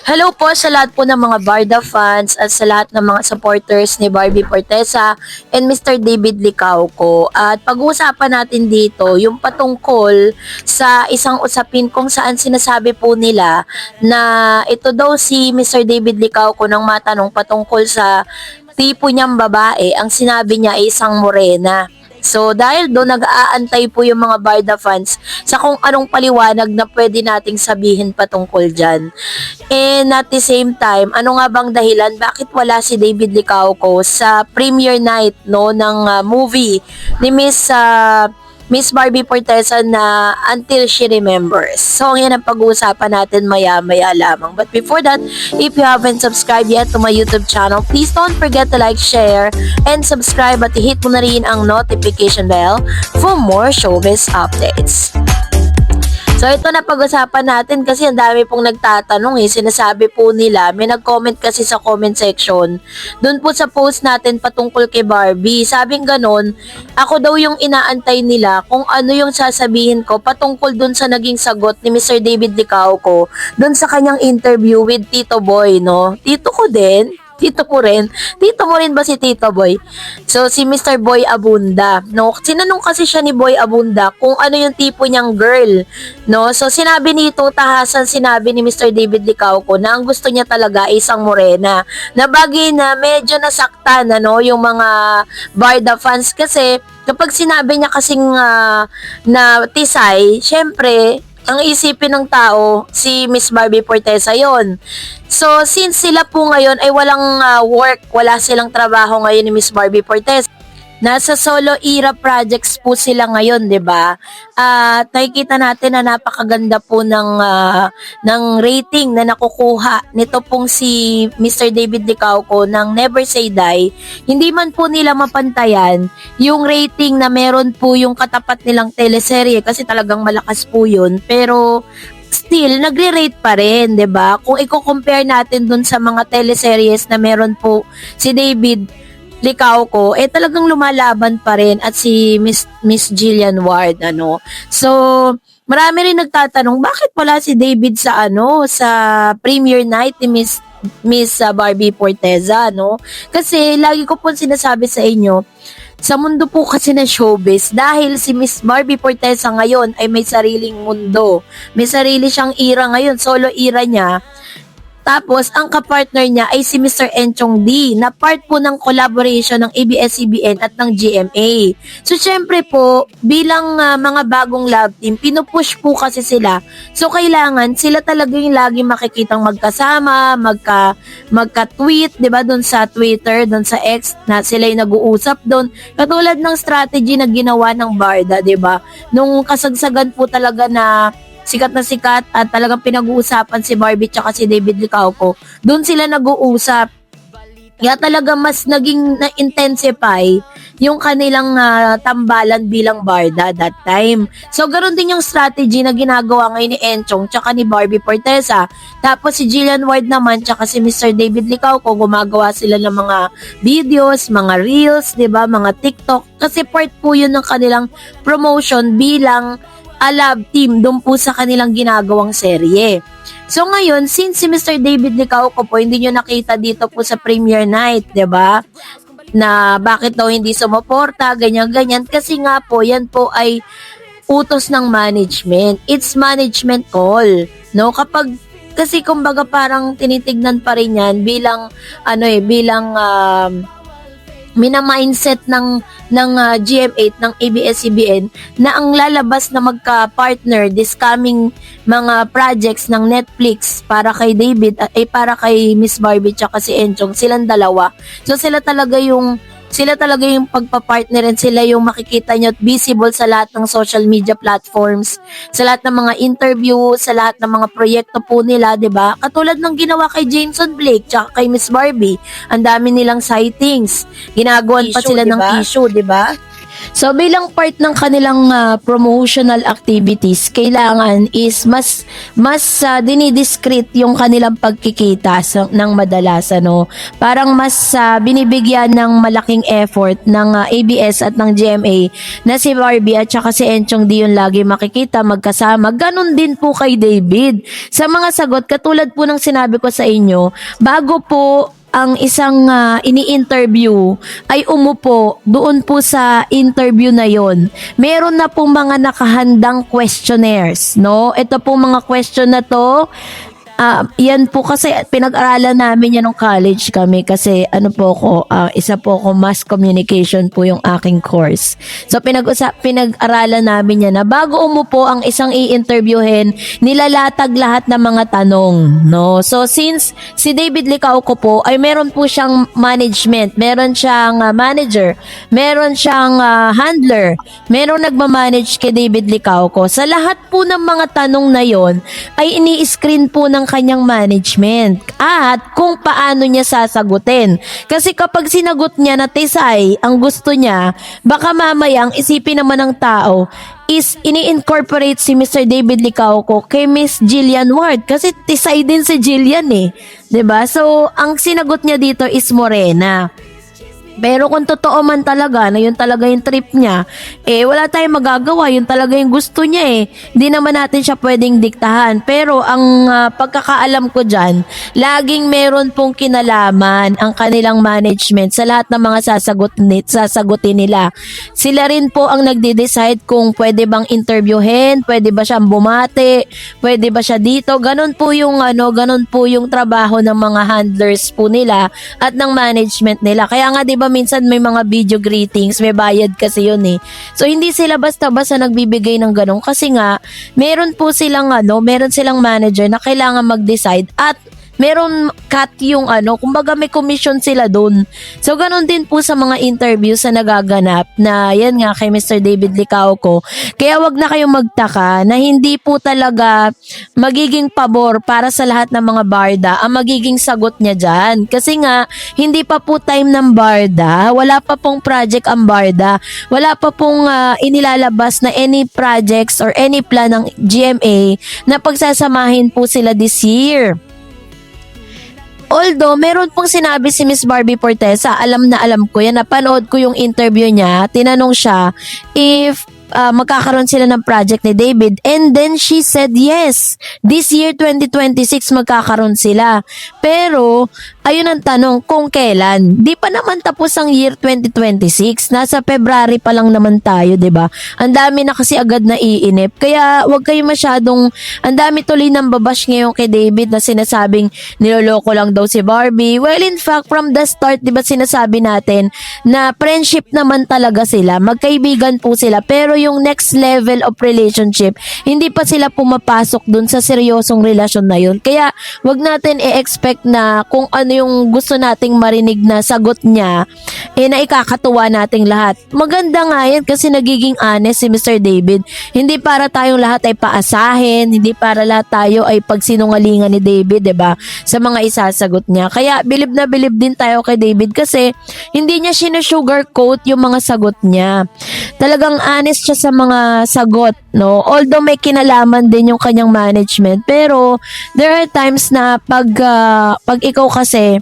Hello po sa lahat po ng mga Barda fans at sa lahat ng mga supporters ni Barbie Fortesa and Mr. David Licauco. At pag-uusapan natin dito yung patungkol sa isang usapin kung saan sinasabi po nila na ito daw si Mr. David Licauco nang matanong patungkol sa tipo niyang babae, ang sinabi niya ay isang morena. So dahil doon nag-aantay po yung mga Barda fans sa kung anong paliwanag na pwede nating sabihin patungkol dyan. And at the same time, ano nga bang dahilan bakit wala si David Licauco sa premiere night no ng movie ni Miss Barbie Fortesa na Until She Remembers. So, yan ang pag-uusapan natin maya-maya lamang. But before that, if you haven't subscribed yet to my YouTube channel, please don't forget to like, share, and subscribe at hit mo na rin ang notification bell for more showbiz updates. So ito na pag-usapan natin kasi ang dami pong nagtatanong sinasabi po nila, may nag-comment kasi sa comment section, dun po sa post natin patungkol kay Barbie, sabing ganon, ako daw yung inaantay nila kung ano yung sasabihin ko patungkol dun sa naging sagot ni Mr. David Licauco, dun sa kanyang interview with Tito Boy, no? Tito ko din. Tito ko rin. Tito mo rin ba si Tito Boy? So, si Mr. Boy Abunda. No? Sinanong kasi siya ni Boy Abunda kung ano yung tipo niyang girl. No? So, sinabi nito, tahasan sinabi ni Mr. David Licauco na ang gusto niya talaga ay isang morena. Na bagay na medyo nasaktan yung mga Barda fans kasi kapag sinabi niya kasing na tisay, syempre, ang isipin ng tao, si Miss Barbie Fortesa yon. So, since sila po ngayon ay walang work, wala silang trabaho ngayon ni Miss Barbie Fortesa, nasa solo era projects po sila ngayon, 'di ba? At nakikita natin na napakaganda po ng rating na nakukuha nito pong si Mr. David Licauco ng Never Say Die. Hindi man po nila mapantayan yung rating na meron po yung katapat nilang teleserye kasi talagang malakas po 'yun. Pero still, nagre-rate pa rin, 'di ba? Kung i-compare natin dun sa mga teleseries na meron po si David Licauco, talagang lumalaban pa rin at si Miss Jillian Ward, So, marami rin nagtatanong, bakit wala si David sa sa premiere night ni Miss Barbie Fortesa, Kasi, lagi ko po sinasabi sa inyo, sa mundo po kasi ng showbiz, dahil si Miss Barbie Fortesa ngayon ay may sariling mundo. May sarili siyang era ngayon, solo era niya. Tapos, ang kapartner niya ay si Mr. Enchong D, na part po ng collaboration ng ABS-CBN at ng GMA. So, syempre po, bilang mga bagong love team, pinupush po kasi sila. So, kailangan sila talaga yung lagi makikitang magkasama, magka-tweet, di ba, doon sa Twitter, doon sa X, na sila yung nag-uusap doon. Katulad ng strategy na ginawa ng Barda, di ba? Nung kasagsagan po talaga na sikat na sikat at talagang pinag-uusapan si Barbie tsaka si David Licauco. Doon sila nag-uusap. Kaya talaga mas naging na-intensify yung kanilang tambalan bilang Barda that time. So, ganoon din yung strategy na ginagawa ngayon ni Enchong tsaka ni Barbie Fortesa. Tapos si Jillian Ward naman tsaka si Mr. David Licauco, gumagawa sila ng mga videos, mga reels, 'di ba, mga TikTok. Kasi part po yun ng kanilang promotion bilang love team doon po sa kanilang ginagawang serye. So ngayon, since si Mr. David Licauco po hindi nyo nakita dito po sa premiere night, 'di ba? Na bakit daw hindi sumuporta, ganyan-ganyan. Kasi nga po, yan po ay utos ng management. It's management call. No? Kasi kumbaga parang tinitignan pa rin yan bilang, mina-mindset ng GM8 ng ABS-CBN na ang lalabas na magka-partner this coming mga projects ng Netflix para kay David ay para kay Miss Barbie tsaka si Enchong, silang dalawa. So sila talaga yung pagpa-partner and sila yung makikita nyo at visible sa lahat ng social media platforms, sa lahat ng mga interview, sa lahat ng mga proyekto po nila, 'di ba? Katulad ng ginawa kay Jameson Blake tsaka kay Miss Barbie, ang dami nilang sightings. Ginagawan pa sila ng issue, 'di ba? So bilang part ng kanilang promotional activities, kailangan is mas dinidiscreet yung kanilang pagkikita ng madalas ano. Parang mas binibigyan ng malaking effort ng ABS at ng GMA na si Barbie at saka si Enchong di yun lagi makikita magkasama. Ganon din po kay David. Sa mga sagot, katulad po ng sinabi ko sa inyo, bago po ang isang ini-interview ay umupo doon po sa interview na yon. Meron na pong mga nakahandang questionnaires, no? Ito pong mga question na to, yan po kasi pinag-aralan namin yan nung college kami kasi ano po ko, isa po ko mass communication po yung aking course. So pinag-aralan namin yan na bago umupo ang isang i-interviewin, nilalatag lahat ng mga tanong, no? So since si David Licauco po ay meron po siyang management, meron siyang manager, meron siyang handler, meron nagmamanage kay David Licauco. Sa lahat po ng mga tanong na yon ay ini-screen po ng kanyang management at kung paano niya sasagutin. Kasi kapag sinagot niya na Tisay ang gusto niya, baka mamayang isipin naman ng tao is ini-incorporate si Mr. David Licauco kay Miss Jillian Ward kasi Tisay din si Jillian eh. 'Di ba? So ang sinagot niya dito is Morena. Pero kung totoo man talaga na yun talaga yung trip niya, wala tayong magagawa. Yun talaga yung gusto niya eh. Hindi naman natin siya pwedeng diktahan. Pero ang pagkakaalam ko dyan, laging meron pong kinalaman ang kanilang management sa lahat ng mga sasagutin nila. Sila rin po ang nagde-decide kung pwede bang interviewin, pwede ba siyang bumati, pwede ba siya dito. Ganon po yung trabaho ng mga handlers po nila at ng management nila. Kaya nga 'di ba minsan may mga video greetings, may bayad kasi yun eh. So hindi sila basta-basta nagbibigay ng ganun kasi nga meron silang manager na kailangan mag-decide at meron cut yung kumbaga may commission sila dun. So, ganun din po sa mga interviews na nagaganap na yan nga kay Mr. David Licauco. Kaya wag na kayong magtaka na hindi po talaga magiging pabor para sa lahat ng mga barda ang magiging sagot niya dyan. Kasi nga, hindi pa po time ng barda, wala pa pong project ang barda, wala pa pong inilalabas na any projects or any plan ng GMA na pagsasamahin po sila this year. Although, meron pong sinabi si Miss Barbie Fortesa, alam na alam ko yan, napanood ko yung interview niya, tinanong siya if magkakaroon sila ng project ni David and then she said yes, this year 2026 magkakaroon sila. Pero, ayun ang tanong kung kailan. Di pa naman tapos ang year 2026, nasa February pa lang naman tayo, 'di ba? Ang dami na kasi agad na iinip. Kaya wag kayo masyadong, ang dami tuloy ng babash ngayon kay David na sinasabing niloloko lang daw si Barbie. Well, in fact, from the start, 'di ba sinasabi natin na friendship naman talaga sila, magkaibigan po sila, pero yung next level of relationship, hindi pa sila pumapasok dun sa seryosong relasyon na yun. Kaya wag natin i-expect na kung ano yung gusto nating marinig na sagot niya, na ikakatuwa nating lahat. Maganda nga yan kasi nagiging honest si Mr. David. Hindi para tayong lahat ay paasahin, hindi para lahat tayo ay pagsinungalingan ni David, 'di ba? Sa mga isasagot niya. Kaya bilib na bilib din tayo kay David kasi hindi niya sinusugarcoat yung mga sagot niya. Talagang honest siya sa mga sagot, no? Although may kinalaman din yung kanyang management, pero there are times na pag ikaw kasi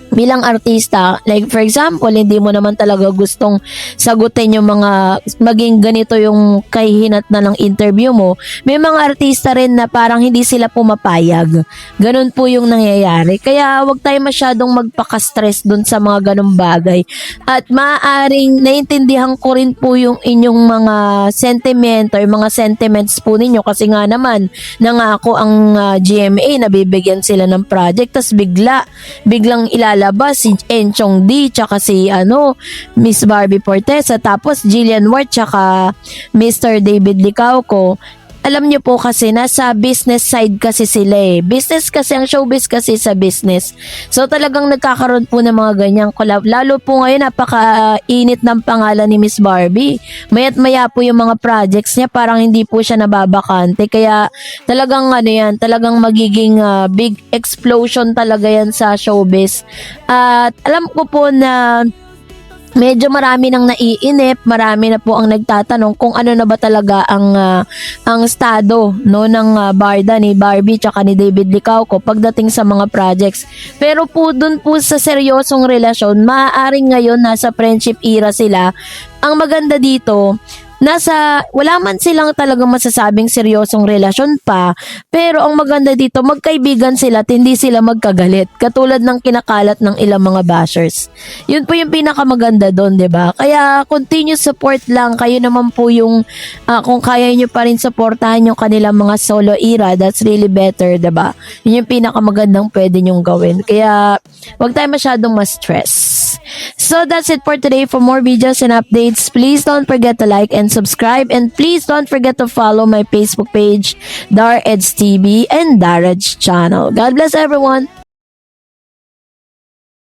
bilang artista, like for example, hindi mo naman talaga gustong sagutin yung mga maging ganito yung kahihinat na ng interview mo, may mga artista rin na parang hindi sila pumapayag. Ganun po yung nangyayari. Kaya wag tayo masyadong magpaka-stress dun sa mga ganung bagay. At maaaring naintindihan ko rin po yung inyong mga sentiment or mga sentiments po ninyo kasi nga naman nangako ang GMA na bibigyan sila ng project tas biglang ilalabas si Enchong D tsaka si Miss Barbie Fortesa tapos Jillian Ward tsaka Mr. David Licauco. Alam niyo po kasi nasa business side kasi sila eh. Business kasi, ang showbiz kasi sa business. So talagang nagkakaroon po ng mga ganyang collab. Lalo po ngayon napaka-init ng pangalan ni Miss Barbie. Maya't maya po yung mga projects niya parang hindi po siya nababakante. Kaya talagang talagang magiging big explosion talaga yan sa showbiz. At alam ko po na medyo marami nang naiinip, marami na po ang nagtatanong kung ano na ba talaga ang estado no ng barda ni Barbie tsaka ni David Licauco pagdating sa mga projects. Pero po dun po sa seryosong relasyon, maaaring ngayon nasa friendship era sila. Ang maganda dito, wala man silang talagang masasabing seryosong relasyon pa, pero ang maganda dito, magkaibigan sila at hindi sila magkagalit. Katulad ng kinakalat ng ilang mga bashers. Yun po yung pinakamaganda doon, 'di ba? Kaya continue support lang. Kayo naman po yung kung kaya niyo pa rin suportahan yung kanilang mga solo era, that's really better, 'di ba? Yun yung pinakamagandang pwede niyong gawin. Kaya wag tayo masyadong ma-stress. So that's it for today. For more videos and updates, please don't forget to like and subscribe, and please don't forget to follow my Facebook page, Dar Eds TV and Daraj channel. God bless everyone.